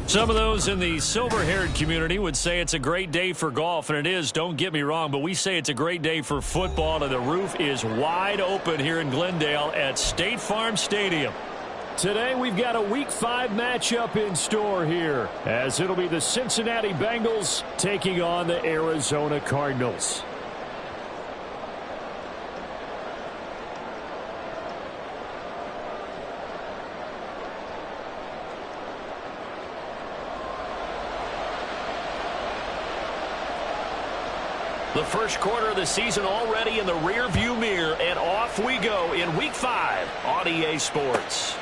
Some of those in the silver-haired community would say it's a great day for golf, and it is, don't get me wrong, but we say it's a great day for football, and the roof is wide open here in Glendale at State Farm Stadium. Today we've got a Week 5 matchup in store here, as it'll be the Cincinnati Bengals taking on the Arizona Cardinals. The first quarter of the season already in the rear-view mirror, and off we go in Week 5 on EA Sports.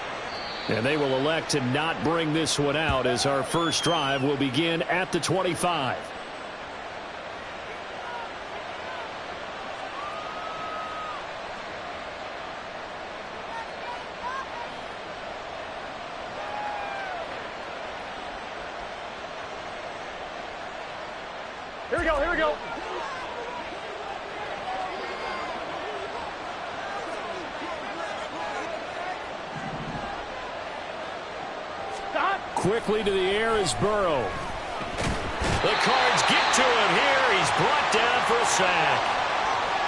And they will elect to not bring this one out, as our first drive will begin at the 25. Here we go, here we go. Quickly to the air is Burrow. The Cards get to him here. He's brought down for a sack.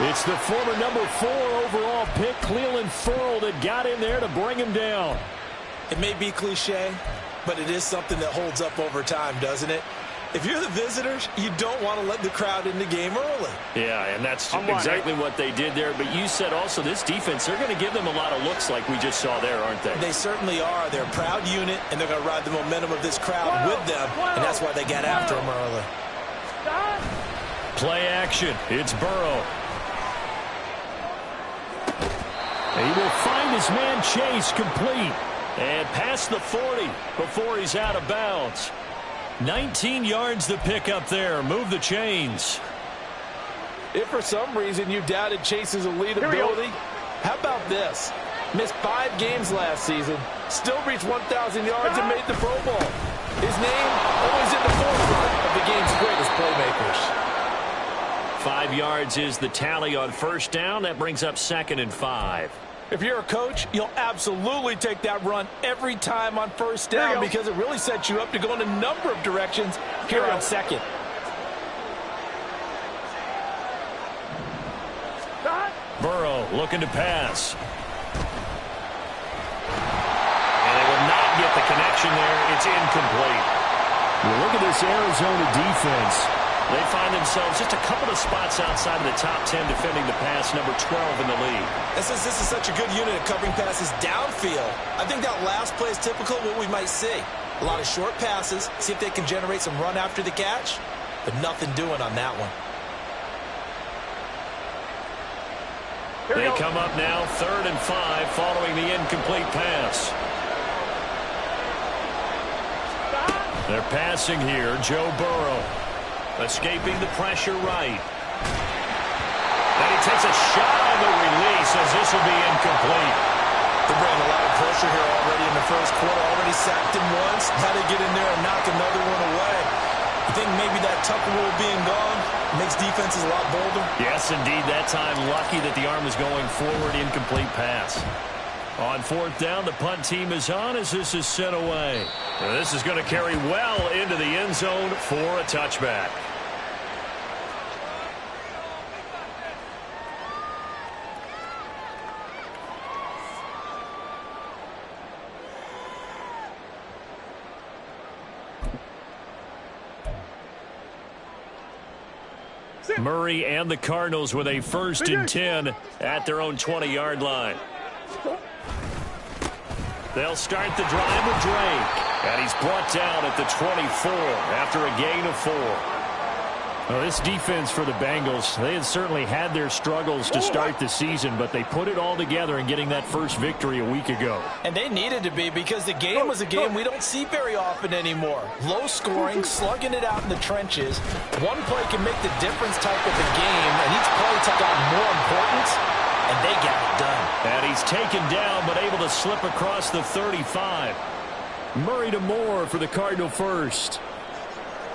It's the former number 4 overall pick, Cleveland Ferrell, that got in there to bring him down. It may be cliche, but it is something that holds up over time, doesn't it? If you're the visitors, you don't want to let the crowd in the game early. Yeah, and that's exactly what they did there. But you said also this defense, they're going to give them a lot of looks like we just saw there, aren't they? They certainly are. They're a proud unit, and they're going to ride the momentum of this crowd with them, and that's why they got after them early. Play action. It's Burrow. He will find his man Chase complete. And past the 40 before he's out of bounds. 19 yards to pick up there. Move the chains. If for some reason you doubted Chase's elite ability, how about this? Missed 5 games last season, still reached 1,000 yards and made the Pro Bowl. His name always in the forefront of the game's greatest playmakers. 5 yards is the tally on first down. That brings up 2nd and 5. If you're a coach, you'll absolutely take that run every time on first down because it really sets you up to go in a number of directions here on second. Burrow looking to pass. And they will not get the connection there. It's incomplete. Well, look at this Arizona defense. They find themselves just a couple of spots outside of the top 10 defending the pass, number 12 in the league. And since this is such a good unit of covering passes downfield, I think that last play is typical of what we might see. A lot of short passes, see if they can generate some run after the catch, but nothing doing on that one. They come up now 3rd and 5 following the incomplete pass. They're passing here. Joe Burrow escaping the pressure right. Then he takes a shot on the release as this will be incomplete. They're bringing a lot of pressure here already in the first quarter. Already sacked him once. Had to get in there and knock another one away. I think maybe that Tucker rule being gone makes defenses a lot bolder. Yes, indeed. That time lucky that the arm was going forward. Incomplete pass. On 4th down, the punt team is on as this is sent away. And this is going to carry well into the end zone for a touchback. Murray and the Cardinals with a 1st and 10 at their own 20-yard line. They'll start the drive with Drake. And he's brought down at the 24 after a gain of 4. Well, this defense for the Bengals, they had certainly had their struggles to start the season, but they put it all together in getting that first victory a week ago. And they needed to be because the game was a game we don't see very often anymore. Low scoring, slugging it out in the trenches. One play can make the difference type of the game, and each play took on more importance, and they got it done. And he's taken down but able to slip across the 35. Murray to Moore for the Cardinal first.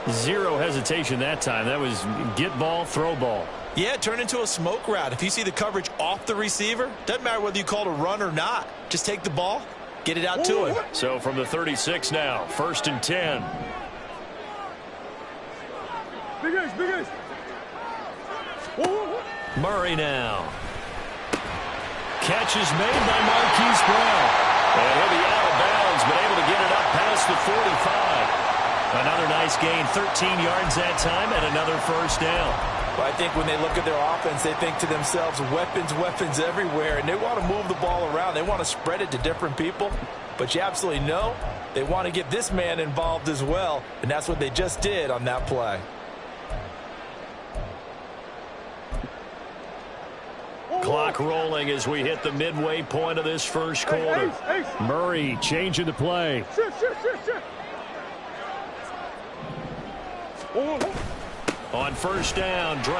Zero hesitation that time. That was get ball, throw ball. Yeah, it turned into a smoke route. If you see the coverage off the receiver, doesn't matter whether you call it a run or not. Just take the ball, Get it out to him. So from the 36 now, 1st and 10. Big ace, big ace. Murray now. Catch is made by Marquise Brown. And he'll be out of bounds, but able to get it up past the 45. Another nice gain, 13 yards that time, and another first down. Well, I think when they look at their offense, they think to themselves, weapons, weapons everywhere, and they want to move the ball around. They want to spread it to different people, but you absolutely know they want to get this man involved as well, and that's what they just did on that play. Clock rolling as we hit the midway point of this first quarter. Murray changing the play. On first down, Drake.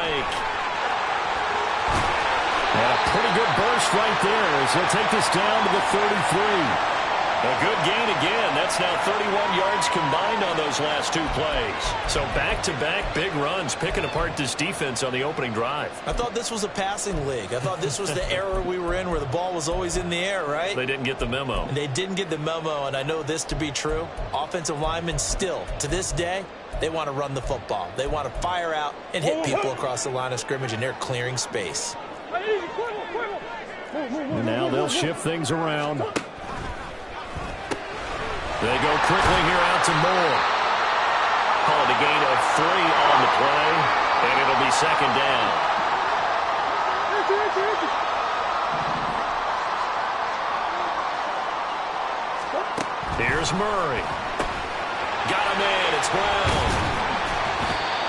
And a pretty good burst right there as he'll take this down to the 33. A good gain again. That's now 31 yards combined on those last two plays. So back-to-back big runs, picking apart this defense on the opening drive. I thought this was a passing league. I thought this was the era we were in where the ball was always in the air, right? They didn't get the memo. And they didn't get the memo, and I know this to be true. Offensive linemen still, to this day, they want to run the football. They want to fire out and hit people across the line of scrimmage, and they're clearing space. And now they'll shift things around. They go quickly here out to Moore. Call it a gain of 3 on the play, and it'll be second down. Here's Murray. Got him in. It's Brown.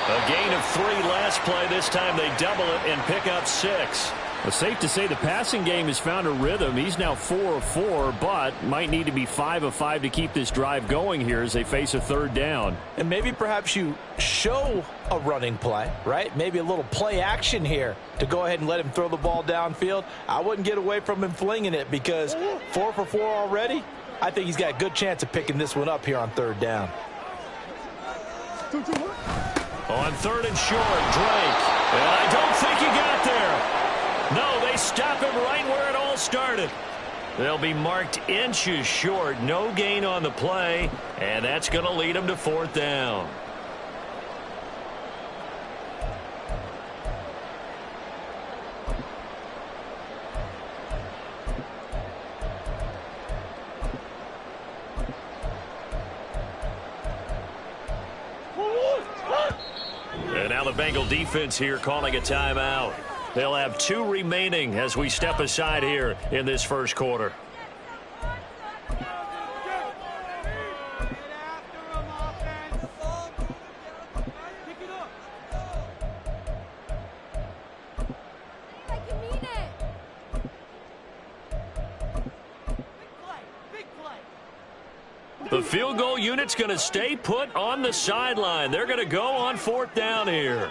A gain of 3 last play. This time they double it and pick up 6. It's safe to say the passing game has found a rhythm. He's now 4 of 4, but might need to be 5 of 5 to keep this drive going here as they face a third down. And maybe perhaps you show a running play, right? Maybe a little play action here to go ahead and let him throw the ball downfield. I wouldn't get away from him flinging it because 4 for 4 already. I think he's got a good chance of picking this one up here on third down. On third and short, Drake. And I don't think he got there. No, they stop him right where it all started. They'll be marked inches short. No gain on the play, and that's going to lead them to fourth down. And now the Bengal defense here calling a timeout. They'll have 2 remaining as we step aside here in this first quarter. The field goal unit's going to stay put on the sideline. They're going to go on fourth down here.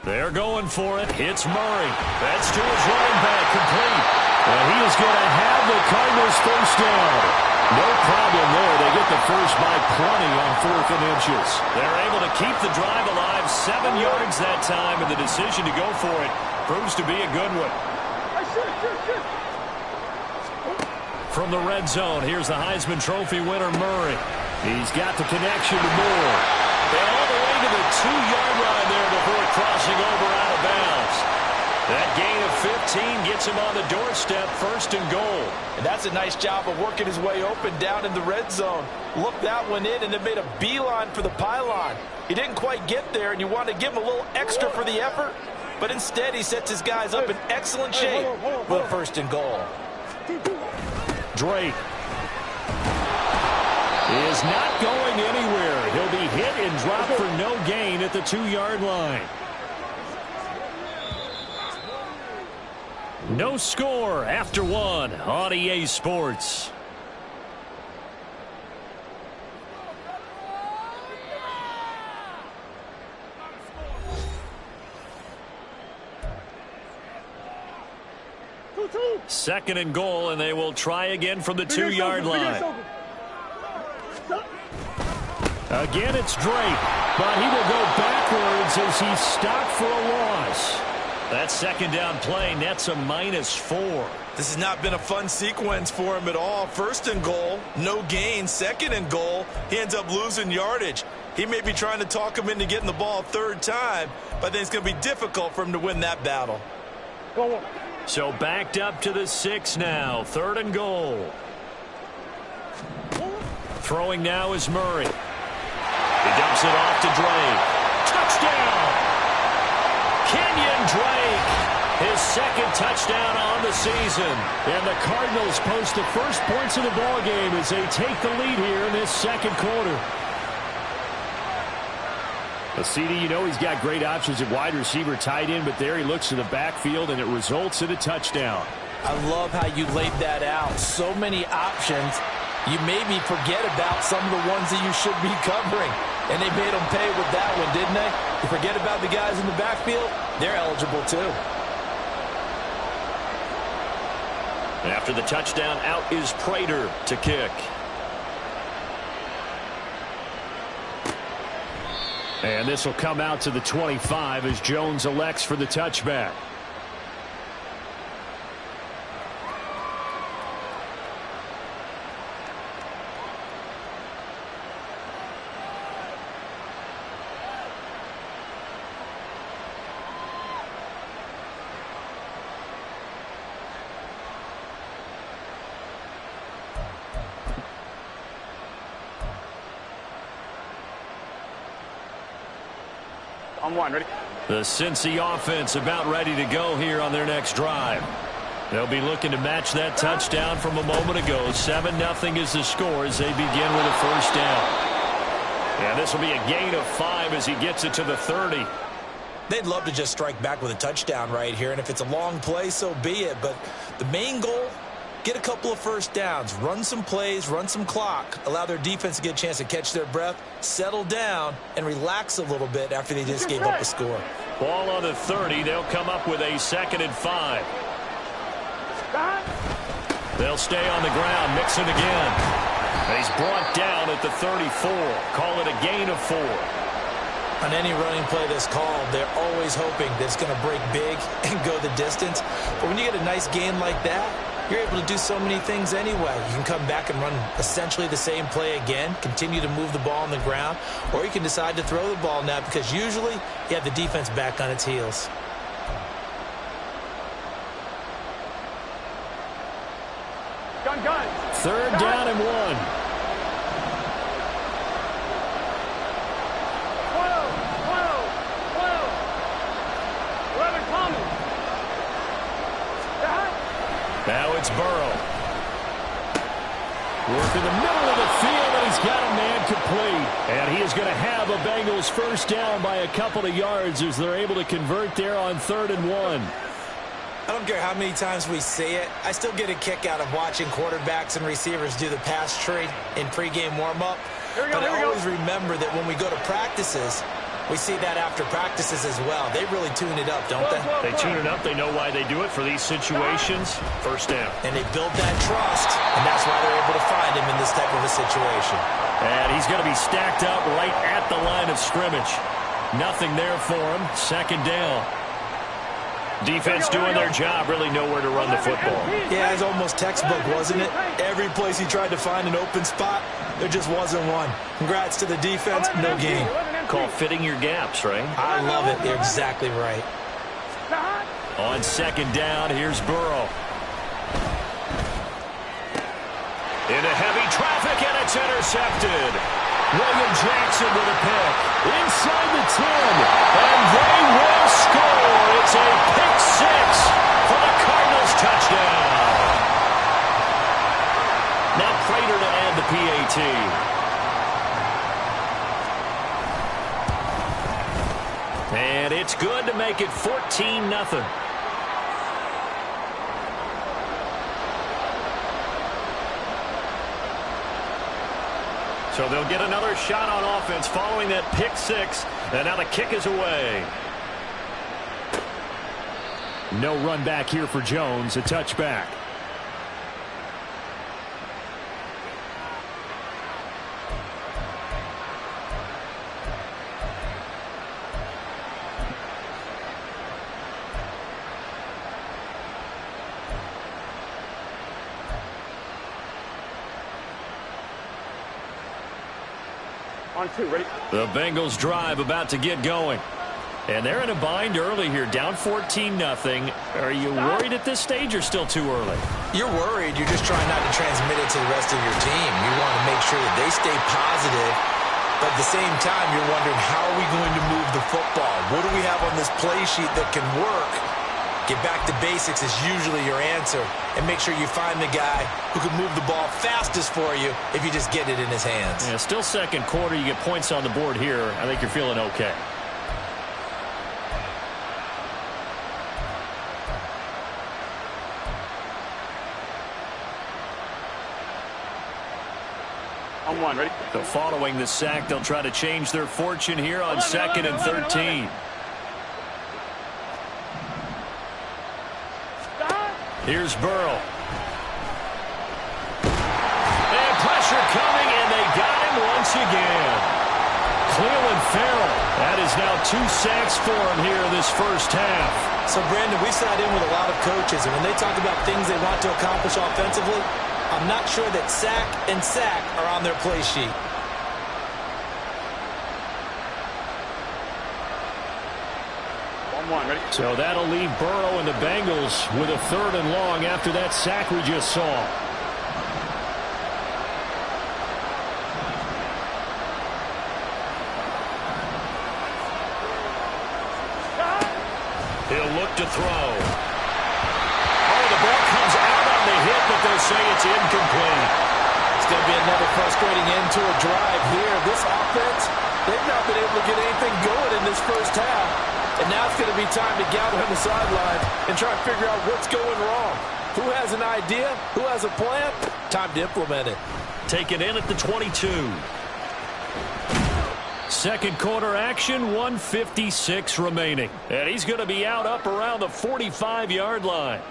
They're going for it. It's Murray. That's to his running back, complete. And he is going to have the Cardinals first down. No problem there. They get the first by plenty on 4th and inches. They're able to keep the drive alive, 7 yards that time, and the decision to go for it proves to be a good one. From the red zone, here's the Heisman Trophy winner, Murray. He's got the connection to Moore. And all the way to the 2-yard line there before crossing over out of bounds. That gain of 15 gets him on the doorstep, 1st and goal. And that's a nice job of working his way open down in the red zone. Looked that one in and then made a beeline for the pylon. He didn't quite get there, and you want to give him a little extra for the effort. But instead, he sets his guys up in excellent shape for the 1st and goal. Drake is not going anywhere. He'll be hit and dropped for no gain at the 2-yard line. No score after 1 on EA Sports. Second and goal, and they will try again from the 2-yard line. Again, it's Drake, but he will go backwards as he's stopped for a loss. That second down play nets a -4. This has not been a fun sequence for him at all. First and goal, no gain. Second and goal, he ends up losing yardage. He may be trying to talk him into getting the ball third time, but I think it's going to be difficult for him to win that battle. So backed up to the 6 now. Third and goal. Throwing now is Murray. He dumps it off to Drake. Touchdown! Kenyon Drake, his second touchdown on the season. And the Cardinals post the first points of the ballgame as they take the lead here in this second quarter. CD, you know he's got great options at wide receiver, tight end, but there he looks to the backfield, and it results in a touchdown. I love how you laid that out. So many options. You maybe forget about some of the ones that you should be covering. And they made them pay with that one, didn't they? You forget about the guys in the backfield, they're eligible too. After the touchdown, out is Prater to kick. And this will come out to the 25 as Jones elects for the touchback. On one, ready? The Cincy offense about ready to go here on their next drive. They'll be looking to match that touchdown from a moment ago. 7-0 is the score as they begin with a first down. And this will be a gain of 5 as he gets it to the 30. They'd love to just strike back with a touchdown right here, and if it's a long play, so be it. But the main goal, get a couple of first downs, run some plays, run some clock, allow their defense to get a chance to catch their breath, settle down, and relax a little bit after they just gave up a score. Ball on the 30. They'll come up with a 2nd and 5. They'll stay on the ground, mix it again. And he's brought down at the 34. Call it a gain of 4. On any running play that's called, they're always hoping that it's going to break big and go the distance. But when you get a nice gain like that, you're able to do so many things anyway. You can come back and run essentially the same play again, continue to move the ball on the ground, or you can decide to throw the ball now because usually you have the defense back on its heels. Gun. Third down and 1. 12. 11 coming. Now it's Burrow. Work in the middle of the field, and he's got a man complete. And he is going to have a Bengals first down by a couple of yards as they're able to convert there on 3rd and 1. I don't care how many times we see it. I still get a kick out of watching quarterbacks and receivers do the pass tree in pregame warm-up. But I always remember that when we go to practices, we see that after practices as well. They really tune it up, don't they? They tune it up. They know why they do it for these situations. First down. And they build that trust, and that's why they're able to find him in this type of a situation. And he's going to be stacked up right at the line of scrimmage. Nothing there for him. 2nd down. Defense doing their job, really nowhere to run the football. Yeah, it's almost textbook, wasn't it? Every place he tried to find an open spot, there just wasn't one. Congrats to the defense, no gain. Called fitting your gaps, right? I love it. You're exactly right. On 2nd down, here's Burrow. Into heavy traffic, and it's intercepted. William Jackson with a pick. Inside the 10, and they will score. It's a pick 6 for the Cardinals touchdown. Now Prater to add the PAT. And it's good to make it 14-0. So they'll get another shot on offense following that pick 6. And now the kick is away. No run back here for Jones. A touchback. On 2, ready? The Bengals drive about to get going. And they're in a bind early here, down 14-0. Are you worried at this stage or still too early? You're worried. You're just trying not to transmit it to the rest of your team. You want to make sure that they stay positive. But at the same time, you're wondering, how are we going to move the football? What do we have on this play sheet that can work? Get back to basics is usually your answer. And make sure you find the guy who can move the ball fastest for you if you just get it in his hands. Yeah, still second quarter. You get points on the board here. I think you're feeling okay. On 1, ready? So following the sack, they'll try to change their fortune here on 2nd and 13. Here's Burrow. And pressure coming, and they got him once again. Cleveland Farrell. That is now 2 sacks for him here in this first half. So, Brandon, we sat in with a lot of coaches, and when they talk about things they want to accomplish offensively, I'm not sure that sack and sack are on their play sheet. On 1, ready? So that'll leave Burrow and the Bengals with a 3rd and long after that sack we just saw. He'll look to throw. Oh, the ball comes out on the hit, but they'll say it's incomplete. It's going to be another frustrating end to a drive here. This offense, they've not been able to get anything going in this first half. And now it's going to be time to gather on the sideline and try and figure out what's going wrong. Who has an idea? Who has a plan? Time to implement it. Taken in at the 22. Second quarter action, 1:56 remaining. And he's going to be out up around the 45-yard line.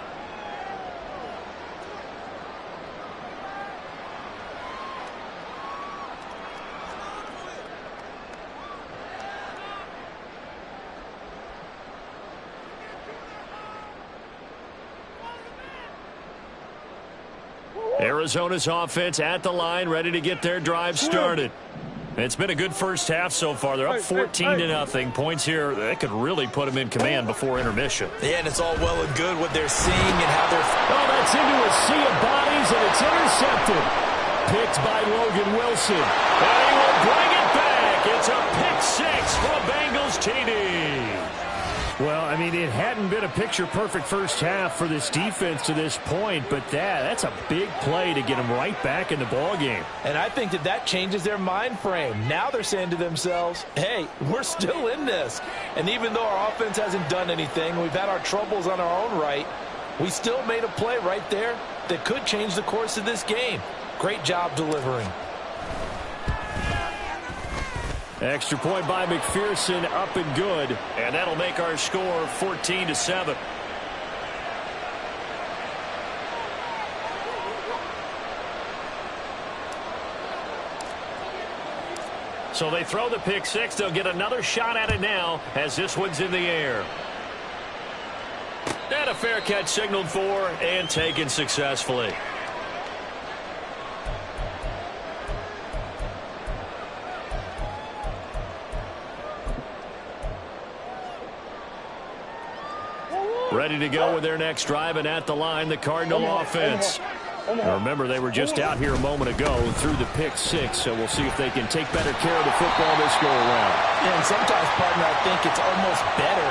Arizona's offense at the line, ready to get their drive started. It's been a good first half so far. They're up 14-0. Points here, that could really put them in command before intermission. Yeah, and it's all well and good what they're seeing and how they're... Oh, that's into a sea of bodies, and it's intercepted. Picked by Logan Wilson. And he will bring it back. It's a pick 6 for a Bengals TD. Well, I mean, it hadn't been a picture-perfect first half for this defense to this point, but that's a big play to get them right back in the ballgame. And I think that changes their mind frame. Now they're saying to themselves, hey, we're still in this. And even though our offense hasn't done anything, we've had our troubles on our own right, we still made a play right there that could change the course of this game. Great job delivering. Extra point by McPherson, up and good. And that'll make our score 14-7. So they throw the pick 6. They'll get another shot at it now as this one's in the air. And a fair catch signaled for and taken successfully. Ready to go with their next drive, and at the line, the Cardinal offense. Now remember, they were just out here a moment ago through the pick 6, so we'll see if they can take better care of the football this go-around. Yeah, and sometimes, partner, I think it's almost better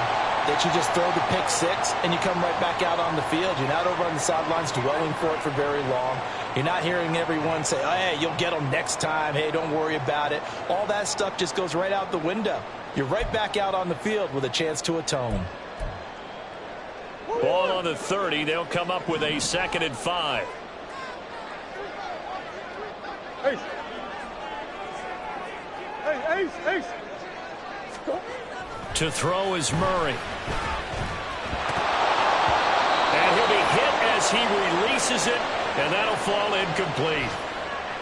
that you just throw the pick 6 and you come right back out on the field. You're not over on the sidelines dwelling for it for very long. You're not hearing everyone say, oh, hey, you'll get them next time. Hey, don't worry about it. All that stuff just goes right out the window. You're right back out on the field with a chance to atone. Ball on the 30. They'll come up with a 2nd and 5. Ace. Hey, Ace. To throw is Murray. And he'll be hit as he releases it, and that'll fall incomplete.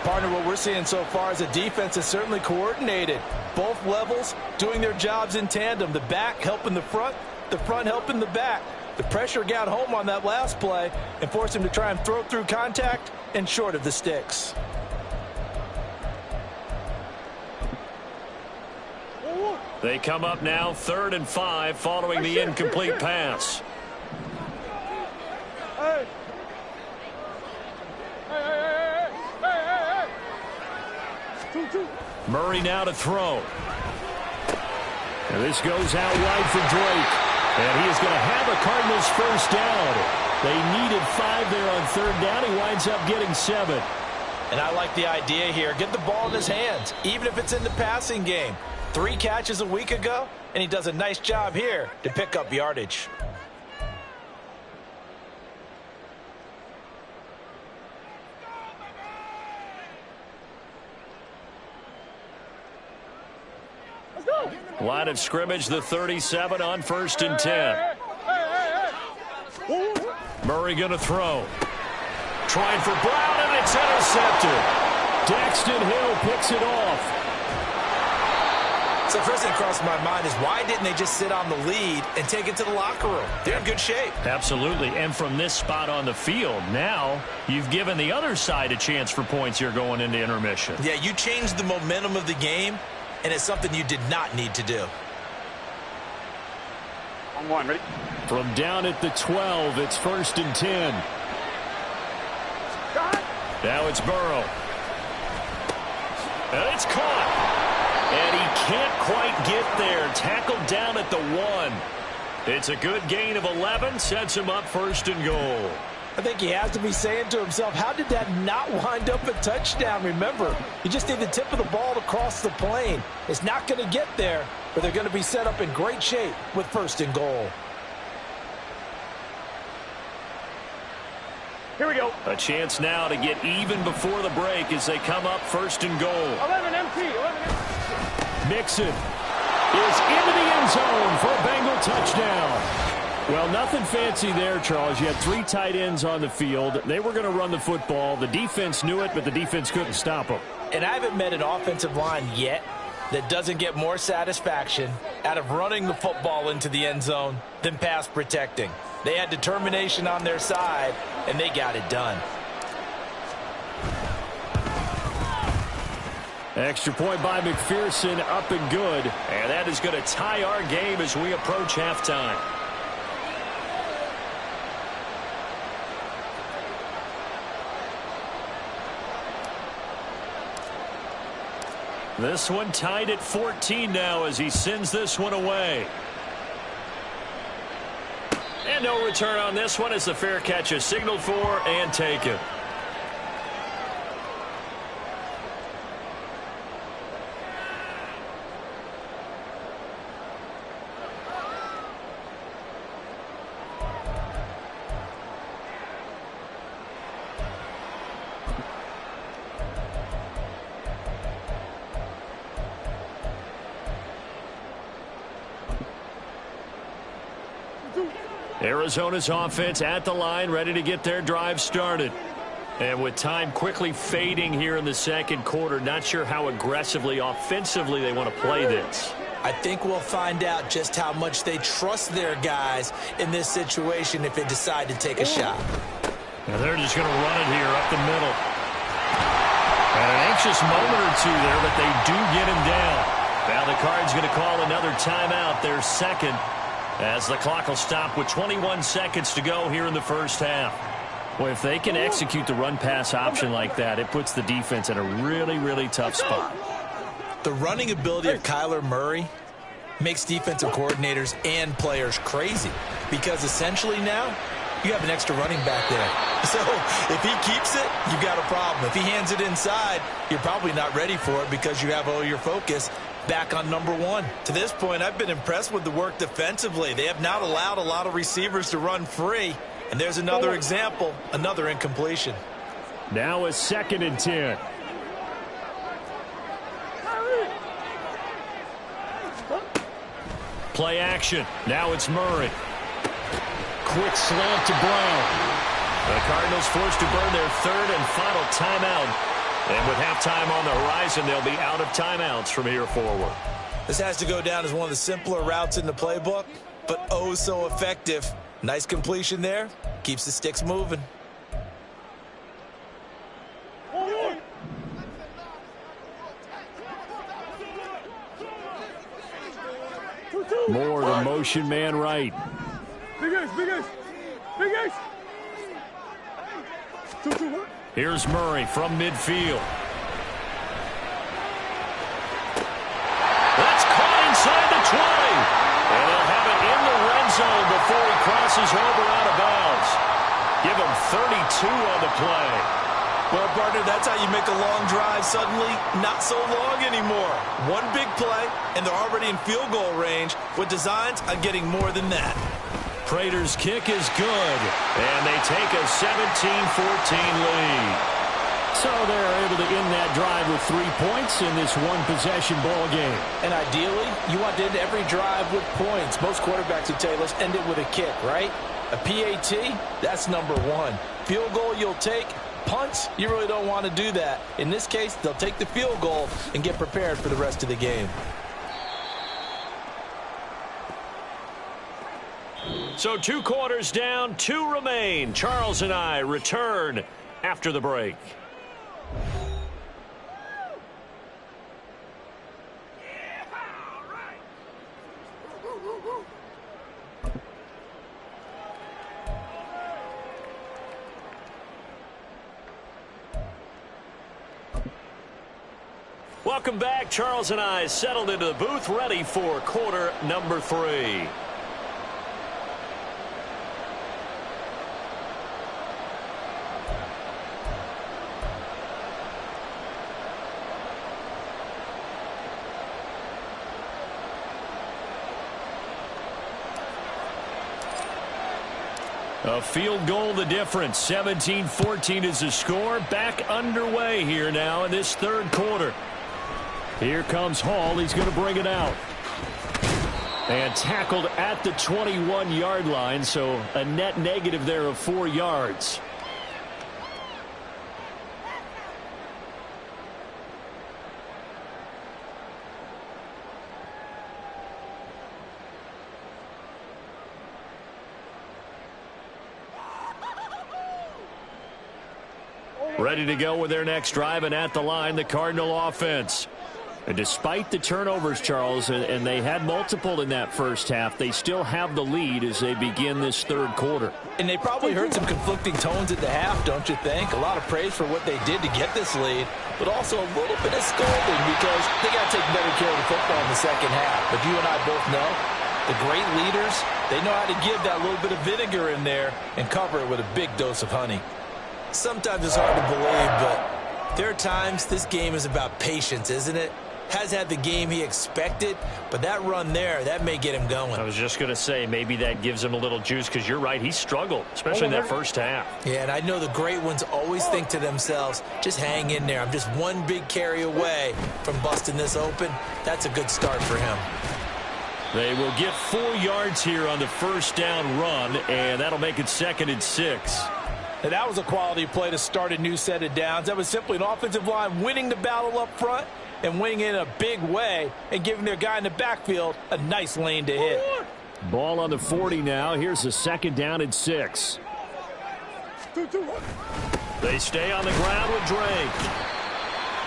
Partner, what we're seeing so far is a defense is certainly coordinated. Both levels doing their jobs in tandem. The back helping the front helping the back. The pressure got home on that last play and forced him to try and throw through contact and short of the sticks. They come up now 3rd and 5 following the incomplete pass. Hey. Hey. Two. Murray now to throw. And this goes out wide for Drake. And he is going to have a Cardinals first down. They needed 5 there on 3rd down. He winds up getting 7. And I like the idea here. Get the ball in his hands, even if it's in the passing game. 3 catches a week ago, and he does a nice job here to pick up yardage. Let's go. Line of scrimmage, the 37 on 1st and 10. Murray going to throw. Trying for Brown, and it's intercepted. Daxton Hill picks it off. So first thing across my mind is why didn't they just sit on the lead and take it to the locker room? They're in good shape. Absolutely, and from this spot on the field, now you've given the other side a chance for points here going into intermission. Yeah, you changed the momentum of the game, and it's something you did not need to do. On 1, ready? From down at the 12, it's 1st and 10. Now it's Burrow. And it's caught. And he can't quite get there. Tackled down at the 1. It's a good gain of 11. Sets him up 1st and goal. I think he has to be saying to himself, how did that not wind up a touchdown? Remember, you just need the tip of the ball to cross the plane. It's not going to get there, but they're going to be set up in great shape with 1st and goal. Here we go. A chance now to get even before the break as they come up 1st and goal. 11 empty. Mixon is into the end zone for a Bengal touchdown. Well, nothing fancy there, Charles. You had 3 tight ends on the field. They were going to run the football. The defense knew it, but the defense couldn't stop them. And I haven't met an offensive line yet that doesn't get more satisfaction out of running the football into the end zone than pass protecting. They had determination on their side, and they got it done. Extra point by McPherson, up and good. And that is going to tie our game as we approach halftime. This one tied at 14 now as he sends this one away. And no return on this one as the fair catch is signaled for and taken. Arizona's offense at the line, ready to get their drive started. And with time quickly fading here in the second quarter, not sure how aggressively, offensively they want to play this. I think we'll find out just how much they trust their guys in this situation if they decide to take a shot. Now they're just going to run it here up the middle. And an anxious moment or two there, but they do get him down. Now the Cards going to call another timeout, their second, as the clock will stop with 21 seconds to go here in the first half. Well, if they can execute the run-pass option like that, it puts the defense in a really, really tough spot. The running ability of Kyler Murray makes defensive coordinators and players crazy because essentially now you have an extra running back there. So if he keeps it, you've got a problem. If he hands it inside, you're probably not ready for it because you have all your focus back on number 1. To this point, I've been impressed with the work defensively. They have not allowed a lot of receivers to run free. And there's another example, another incompletion. Now a 2nd and 10. Play action. Now it's Murray. Quick slant to Brown. The Cardinals forced to burn their 3rd and final timeout. And with halftime on the horizon, they'll be out of timeouts from here forward. This has to go down as one of the simpler routes in the playbook, but oh so effective. Nice completion there. Keeps the sticks moving. More the motion man right. Big ace, big ace. Big ace. Here's Murray from midfield. That's caught inside the 20. And they'll have it in the red zone before he crosses over out of bounds. Give him 32 on the play. Well, partner, that's how you make a long drive suddenly not so long anymore. One big play, and they're already in field goal range with designs on getting more than that. Prater's kick is good, and they take a 17-14 lead. So they're able to end that drive with 3 points in this one-possession ball game. And ideally, you want to end every drive with points. Most quarterbacks would tell you, let's end it with a kick, right? A PAT, that's number one. Field goal you'll take. Punts, you really don't want to do that. In this case, they'll take the field goal and get prepared for the rest of the game. So 2 quarters down, 2 remain. Charles and I return after the break. Welcome back. Charles and I settled into the booth, ready for quarter number 3. A field goal the difference. 17-14 is the score. Back underway here now in this third quarter. Here comes Hall. He's going to bring it out. And tackled at the 21-yard line, so a net negative there of 4 yards. Ready to go with their next drive, and at the line, the Cardinal offense. And despite the turnovers, Charles, and they had multiple in that first half, they still have the lead as they begin this third quarter. And they probably heard some conflicting tones at the half, don't you think? A lot of praise for what they did to get this lead, but also a little bit of scolding because they got to take better care of the football in the second half. But you and I both know the great leaders, they know how to give that little bit of vinegar in there and cover it with a big dose of honey. Sometimes it's hard to believe, but there are times this game is about patience, isn't it? Has had the game he expected, but that run there, that may get him going. I was just going to say, maybe that gives him a little juice, because you're right, he struggled, especially in that first half. Yeah, and I know the great ones always think to themselves, just hang in there. I'm just one big carry away from busting this open. That's a good start for him. They will get 4 yards here on the first down run, and that'll make it 2nd and 6. And that was a quality play to start a new set of downs. That was simply an offensive line winning the battle up front and winning in a big way and giving their guy in the backfield a nice lane to hit. Ball on the 40 now. Here's the 2nd down and 6. They stay on the ground with Drake.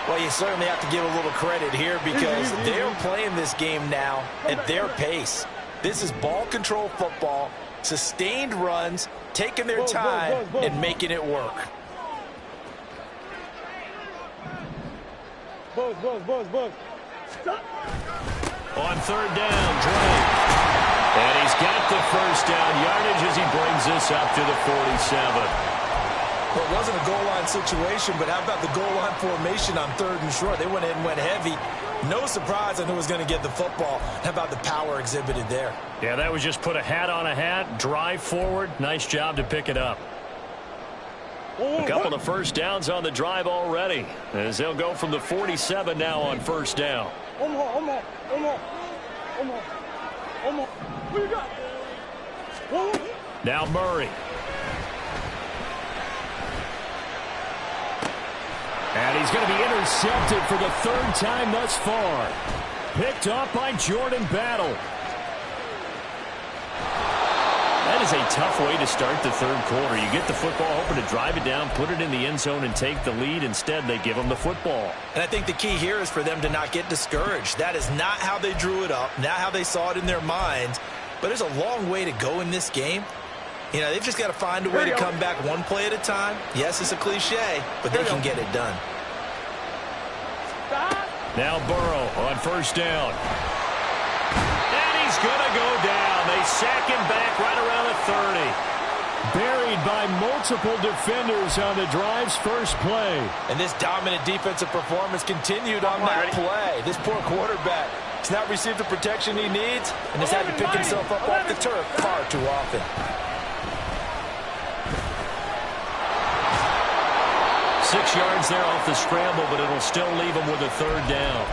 Well, you certainly have to give a little credit here because they're playing this game now at their pace. This is ball control football, sustained runs, taking their time and making it work. Buzz. Stop. On 3rd down, Drake. And he's got the first down yardage as he brings this up to the 47. Well, it wasn't a goal line situation, but how about the goal line formation on 3rd and short? They went in and went heavy. No surprise on who was going to get the football. How about the power exhibited there? Yeah, that was just put a hat on a hat, drive forward. Nice job to pick it up. A couple of first downs on the drive already, as they'll go from the 47 now on 1st down. Omar. What you got? Now Murray. And he's going to be intercepted for the 3rd time thus far. Picked up by Jordan Battle. That is a tough way to start the third quarter. You get the football, hoping to drive it down, put it in the end zone, and take the lead. Instead, they give them the football. And I think the key here is for them to not get discouraged. That is not how they drew it up, not how they saw it in their minds. But there's a long way to go in this game. You know, they've just got to find a way to come back one play at a time. Yes, it's a cliche, but they can get it done. Now Burrow on first down. And he's going to go down. They sack him back right around the 30. Buried by multiple defenders on the drive's first play. And this dominant defensive performance continued on that play. This poor quarterback has not received the protection he needs and has had to pick himself up off the turf far too often. 6 yards there off the scramble, but it'll still leave him with a third down.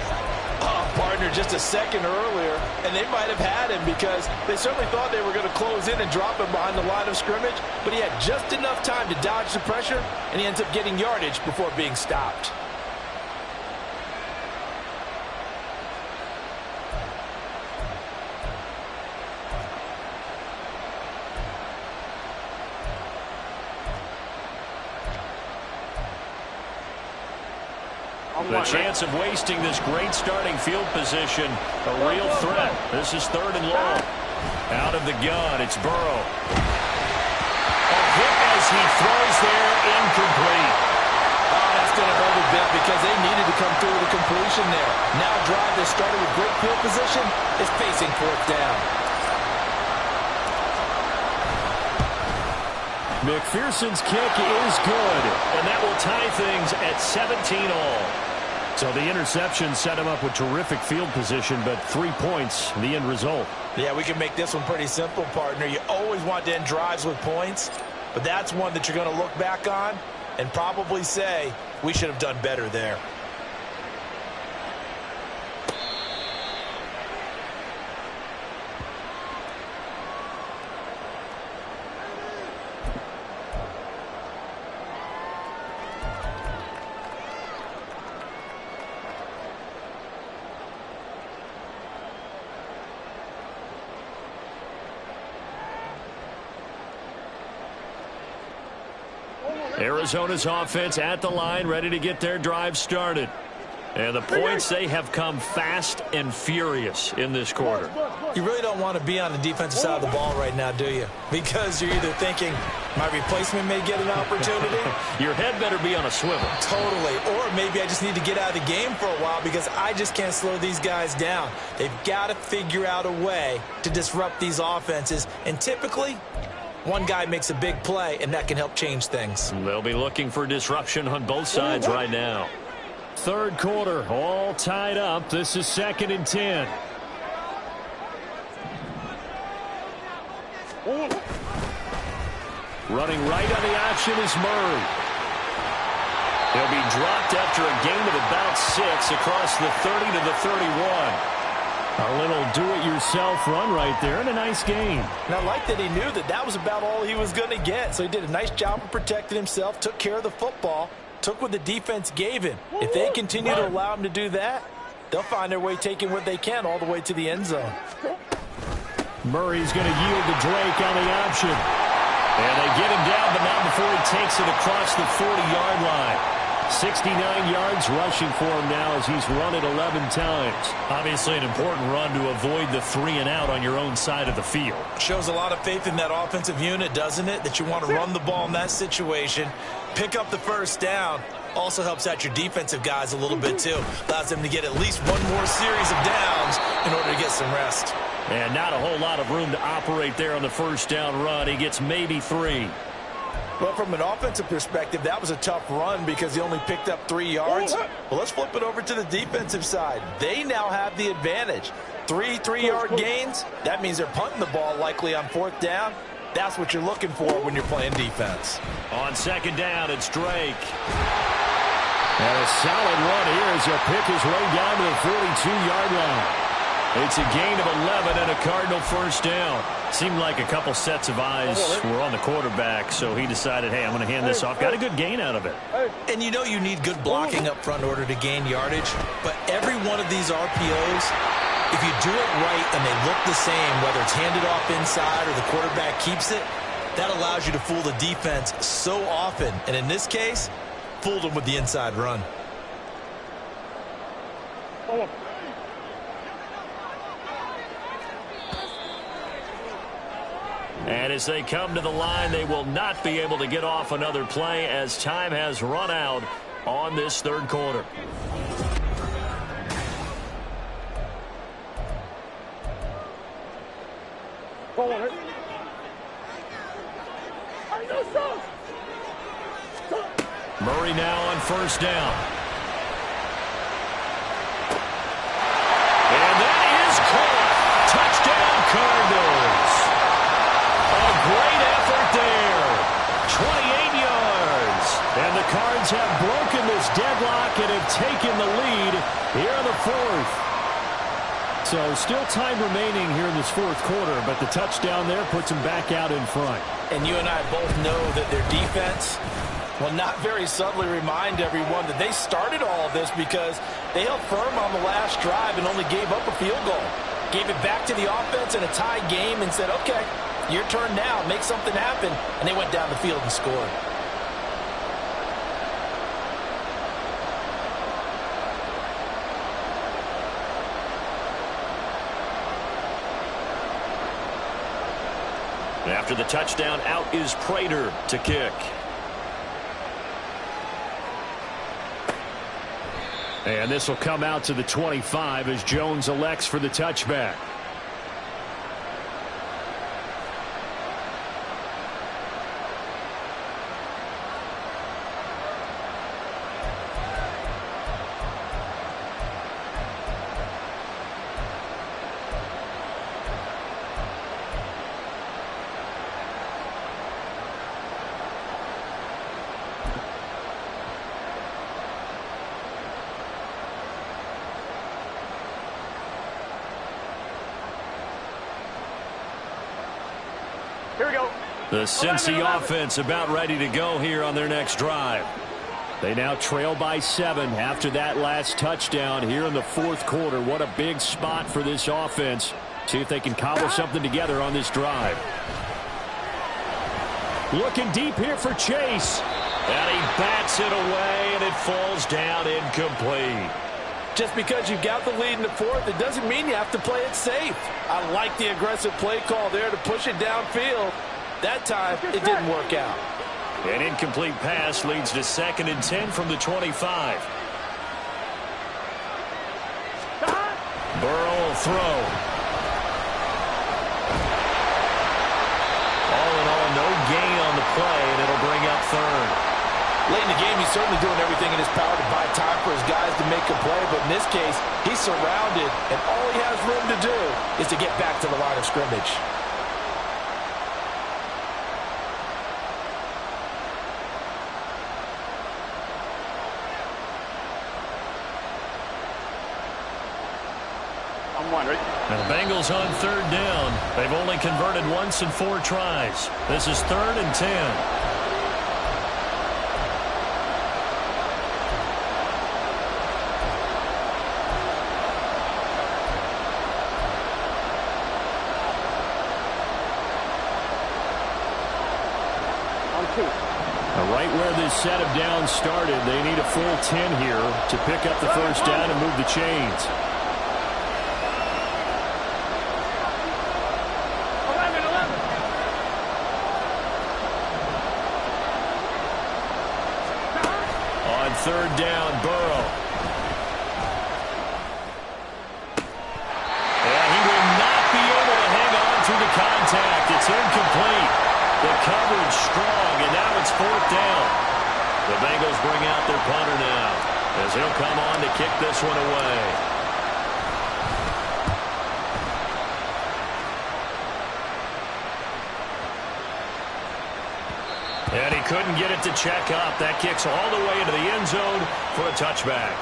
Partner just a second earlier, and they might have had him because they certainly thought they were going to close in and drop him behind the line of scrimmage, but he had just enough time to dodge the pressure, and he ends up getting yardage before being stopped. The chance of wasting this great starting field position, a real threat. This is 3rd and long. Out of the gun, it's Burrow. A hit as he throws there, incomplete. Oh, that's going to hurt a bit because they needed to come through with a completion there. Now a drive that started with great field position is facing 4th down. McPherson's kick is good, and that will tie things at 17-all. So the interception set him up with terrific field position, but 3 points, the end result. Yeah, we can make this one pretty simple, partner. You always want to end drives with points, but that's one that you're going to look back on and probably say, we should have done better there. Arizona's offense at the line, ready to get their drive started. And the points, they have come fast and furious in this quarter. You really don't want to be on the defensive side of the ball right now, do you? Because you're either thinking, my replacement may get an opportunity. Your head better be on a swivel. Totally. Or maybe I just need to get out of the game for a while because I just can't slow these guys down. They've got to figure out a way to disrupt these offenses. And typically, one guy makes a big play, and that can help change things. They'll be looking for disruption on both sides right now. Third quarter, all tied up. This is 2nd and 10. Running right on the option is Murray. He'll be dropped after a gain of about 6 across the 30 to the 31. A little do-it-yourself run right there, and a nice gain. And I like that he knew that that was about all he was going to get. So he did a nice job of protecting himself, took care of the football, took what the defense gave him. If they continue to allow him to do that, they'll find their way taking what they can all the way to the end zone. Murray's going to yield to Drake on the option. And they get him down, but not before he takes it across the 40-yard line. 69 yards rushing for him now as he's run it 11 times. Obviously an important run to avoid the 3-and-out on your own side of the field. Shows a lot of faith in that offensive unit, doesn't it? That you want to run the ball in that situation. Pick up the first down. Also helps out your defensive guys a little bit too. Allows them to get at least one more series of downs in order to get some rest. And not a whole lot of room to operate there on the first down run. He gets maybe 3. Well, from an offensive perspective, that was a tough run because he only picked up 3 yards. Well, let's flip it over to the defensive side. They now have the advantage. 3 3-yard gains. That means they're punting the ball likely on 4th down. That's what you're looking for when you're playing defense. On 2nd down, it's Drake. And a solid run here as he'll pick his way down to the 42-yard line. It's a gain of 11 and a Cardinal first down. Seemed like a couple sets of eyes were on the quarterback, so he decided, hey, I'm going to hand this off. Got a good gain out of it. And you know you need good blocking up front in order to gain yardage, but every one of these RPOs, if you do it right and they look the same, whether it's handed off inside or the quarterback keeps it, that allows you to fool the defense so often. And in this case, fooled them with the inside run. And as they come to the line, they will not be able to get off another play as time has run out on this third quarter. Murray now on first down. And that is caught. Touchdown, Cardinals. A great effort there. 28 yards. And the Cards have broken this deadlock and have taken the lead here in the fourth. So still time remaining here in this fourth quarter, but the touchdown there puts them back out in front. And you and I both know that their defense will not very subtly remind everyone that they started all of this because they held firm on the last drive and only gave up a field goal. Gave it back to the offense in a tie game and said, okay, your turn now, make something happen. And they went down the field and scored. After the touchdown, out is Prater to kick. And this will come out to the 25 as Jones elects for the touchback. Here we go. The Cincy offense about ready to go here on their next drive. They now trail by 7 after that last touchdown here in the fourth quarter. What a big spot for this offense. See if they can cobble something together on this drive. Looking deep here for Chase. And he bats it away, and it falls down incomplete. Just because you've got the lead in the fourth, it doesn't mean you have to play it safe. I like the aggressive play call there to push it downfield. That time, it didn't work out. An incomplete pass leads to 2nd and 10 from the 25. Burrow will throw. All in all, no gain on the play, and it'll bring up 3rd. Late in the game, he's certainly doing everything in his power to buy time for his guys to make a play, but in this case, he's surrounded, and all he has room to do is to get back to the line of scrimmage. I'm one, right? And the Bengals on 3rd down. They've only converted once in 4 tries. This is 3rd and 10. Right where this set of downs started, they need a full 10 here to pick up the first down and move the chains. 11. On 3rd down, Burrow. And he will not be able to hang on through the contact. It's incomplete. The coverage strong, and now it's 4th down. The Bengals bring out their punter now as he'll come on to kick this one away. And he couldn't get it to check up. That kicks all the way into the end zone for a touchback.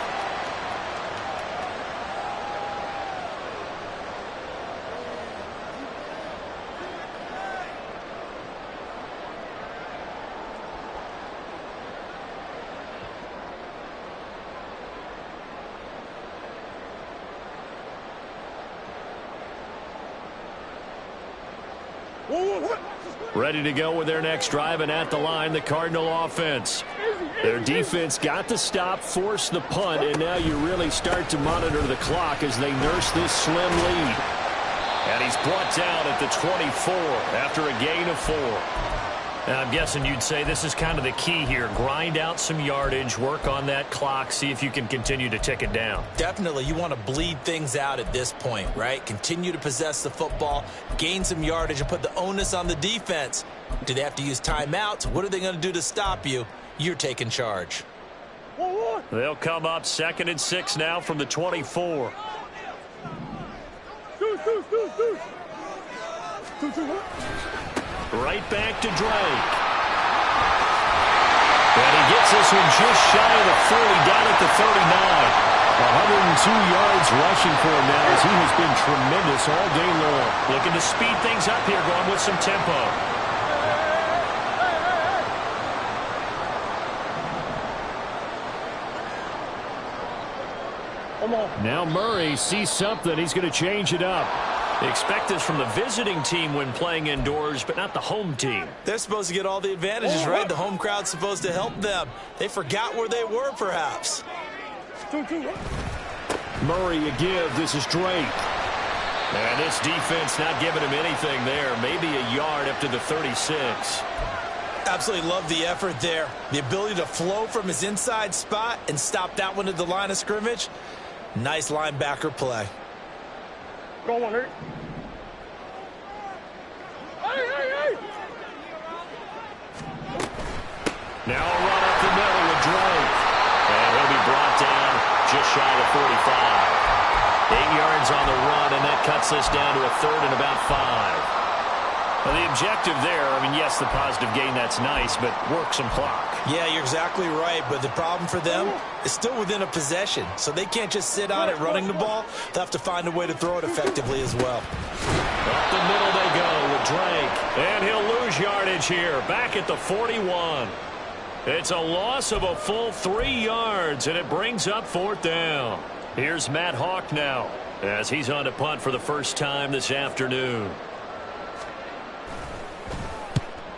Ready to go with their next drive, and at the line, the Cardinal offense. Their defense got the stop, forced the punt, and now you really start to monitor the clock as they nurse this slim lead. And he's brought down at the 24 after a gain of 4. And I'm guessing you'd say this is kind of the key here. Grind out some yardage, work on that clock, see if you can continue to tick it down. Definitely, you want to bleed things out at this point, right? Continue to possess the football, gain some yardage, and put the onus on the defense. Do they have to use timeouts? What are they going to do to stop you? You're taking charge. They'll come up 2nd and 6 now from the 24. Right back to Drake. And he gets this one just shy of the 40, down at the 39. 102 yards rushing for him now as he has been tremendous all day long. Looking to speed things up here, going with some tempo. Now Murray sees something. He's going to change it up. Expect this from the visiting team when playing indoors, but not the home team. They're supposed to get all the advantages, right? The home crowd's supposed to help them. They forgot where they were, perhaps. Murray a give. This is Drake. And this defense not giving him anything there. Maybe a yard up to the 36. Absolutely love the effort there. The ability to flow from his inside spot and stop that one at the line of scrimmage. Nice linebacker play. Go on, hurt. Hey! Now a run up the middle with Drake. And he'll be brought down just shy of 45. 8 yards on the run, and that cuts this down to a 3rd and about 5. Well, the objective there, I mean, yes, the positive gain, that's nice, but work some clock. Yeah, you're exactly right, but the problem for them is still within a possession, so they can't just sit on it running the ball. They'll have to find a way to throw it effectively as well. Up the middle they go with Drake. And he'll lose yardage here, back at the 41. It's a loss of a full 3 yards, and it brings up 4th down. Here's Matt Hawk now, as he's on to punt for the first time this afternoon.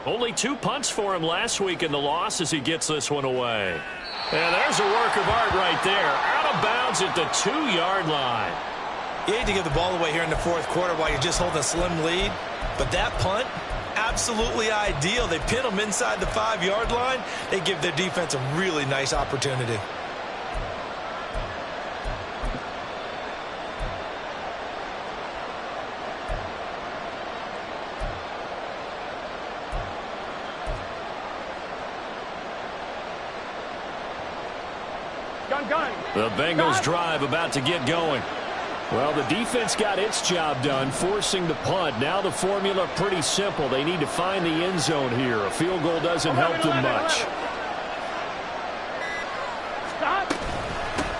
Only 2 punts for him last week in the loss as he gets this one away. And there's a work of art right there. Out of bounds at the 2-yard line. You hate to give the ball away here in the 4th quarter while you're just holding a slim lead. But that punt, absolutely ideal. They pin them inside the 5-yard line. They give their defense a really nice opportunity. The Bengals drive about to get going. Well, the defense got its job done, forcing the punt. Now the formula pretty simple. They need to find the end zone here. A field goal doesn't help them much.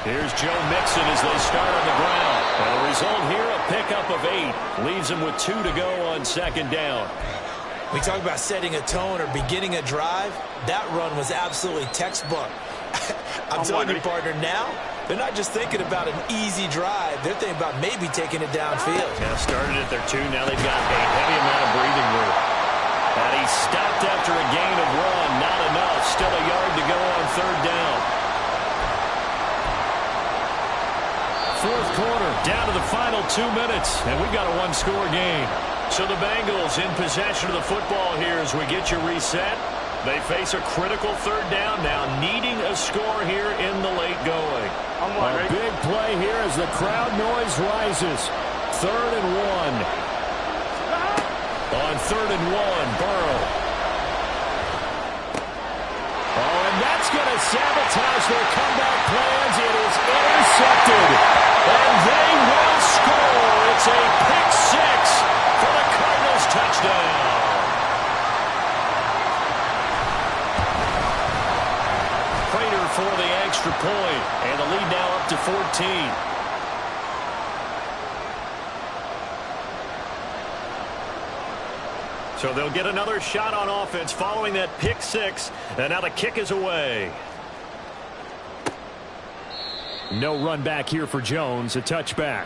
Here's Joe Mixon as they start on the ground. And the result here, a pickup of 8. Leaves them with 2 to go on 2nd down. We talk about setting a tone or beginning a drive. That run was absolutely textbook. I'm telling you, partner, now they're not just thinking about an easy drive. They're thinking about maybe taking it downfield. Yeah, started at their 2. Now they've got a heavy amount of breathing room. And he stopped after a gain of 1. Not enough. Still a yard to go on 3rd down. 4th quarter, down to the final 2 minutes. And we've got a 1-score game. So the Bengals in possession of the football here as we get you reset. They face a critical 3rd down now, needing a score here in the late going. A big play here as the crowd noise rises. 3rd and 1. On 3rd and 1, Burrow. Oh, and that's going to sabotage their comeback plans. It is intercepted. And they will score. It's a pick 6 for the Cardinals touchdown. For the extra point, and the lead now up to 14. So they'll get another shot on offense following that pick 6, and now the kick is away. No run back here for Jones, a touchback.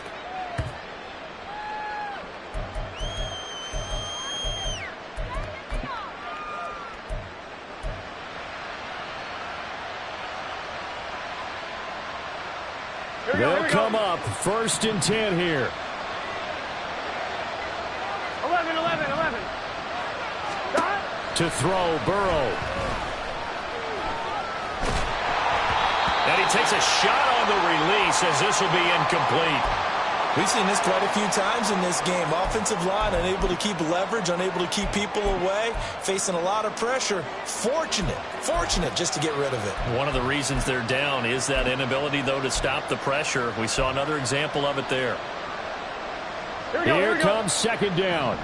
They'll come up 1st and 10 here. 11. To throw, Burrow. And he takes a shot on the release as this will be incomplete. We've seen this quite a few times in this game. Offensive line unable to keep leverage, unable to keep people away, facing a lot of pressure. Fortunate just to get rid of it. One of the reasons they're down is that inability, though, to stop the pressure. We saw another example of it there. Here comes 2nd down.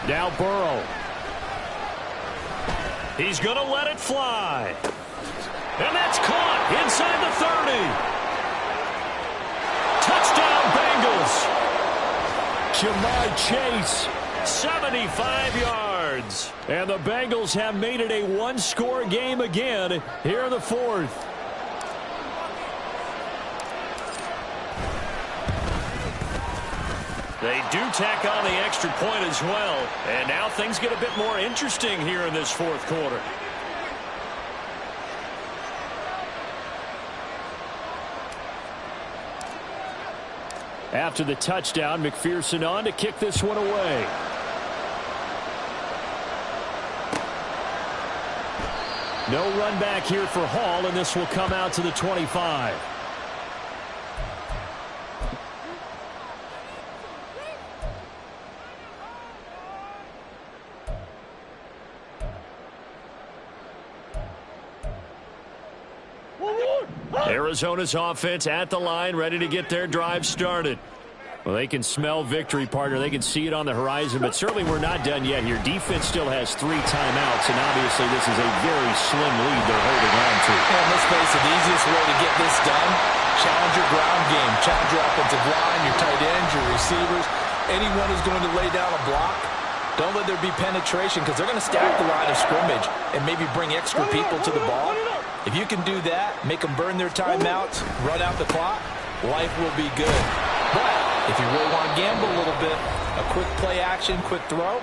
Now Burrow. He's going to let it fly. And that's caught inside the 30. Touchdown, Bengals. Jamar Chase, 75 yards. And the Bengals have made it a one-score game again here in the 4th. They do tack on the extra point as well. And now things get a bit more interesting here in this 4th quarter. After the touchdown, McPherson on to kick this one away. No run back here for Hall, and this will come out to the 25. Arizona's offense at the line, ready to get their drive started. Well, they can smell victory, partner. They can see it on the horizon, but certainly we're not done yet here. Defense still has 3 timeouts, and obviously this is a very slim lead they're holding on to. And let's face it, the easiest way to get this done, challenge your ground game, challenge your offensive line, your tight ends, your receivers, anyone who's going to lay down a block. Don't let there be penetration because they're going to stack the line of scrimmage and maybe bring extra people to the ball. If you can do that, make them burn their timeouts, run out the clock, life will be good. But if you really want to gamble a little bit, a quick play action, quick throw,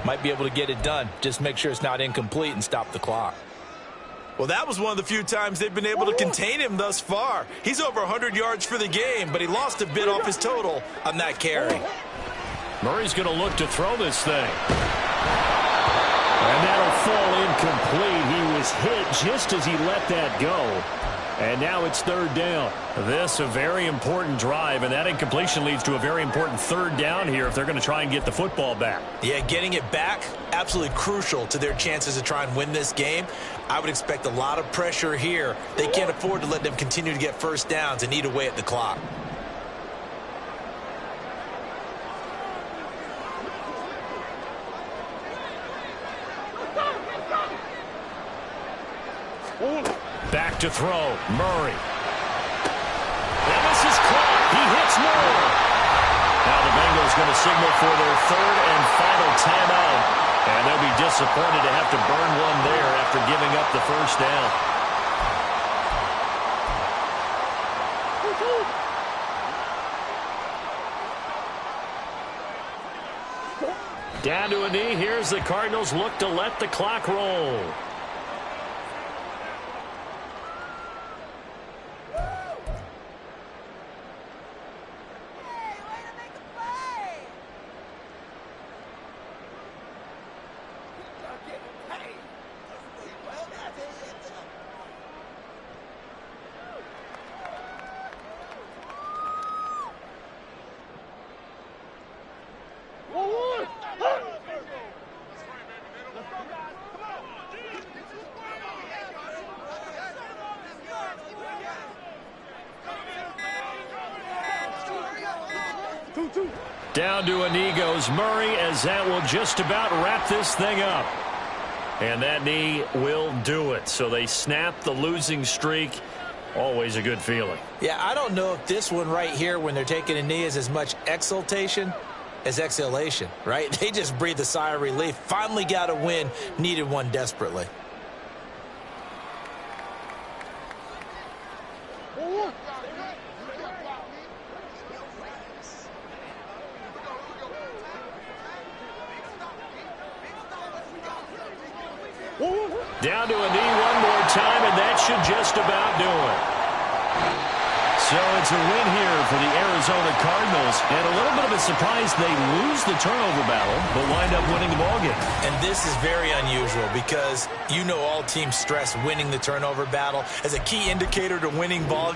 might be able to get it done. Just make sure it's not incomplete and stop the clock. Well, that was one of the few times they've been able to contain him thus far. He's over 100 yards for the game, but he lost a bit off his total on that carry. Murray's going to look to throw this thing. And that'll fall incomplete. He was hit just as he let that go. And now it's 3rd down. This a very important drive, and that incompletion leads to a very important 3rd down here if they're going to try and get the football back. Yeah, getting it back, absolutely crucial to their chances to try and win this game. I would expect a lot of pressure here. They can't afford to let them continue to get 1st downs and eat away at the clock. Back to throw, Murray. And this is caught. He hits Moore. Now the Bengals going to signal for their 3rd and final timeout. And they'll be disappointed to have to burn one there after giving up the 1st down. Down to a knee. Here's the Cardinals look to let the clock roll. Down to a knee goes Murray, as that will just about wrap this thing up. And that knee will do it. So they snap the losing streak. Always a good feeling. Yeah, I don't know if this one right here, when they're taking a knee, is as much exultation as exhalation, right? They just breathe a sigh of relief. Finally got a win, needed one desperately. Down to a knee one more time, and that should just about do it. So it's a win here for the Arizona Cardinals, and a little bit of a surprise they lose the turnover battle, but wind up winning the ballgame. And this is very unusual because you know all teams stress winning the turnover battle as a key indicator to winning ball.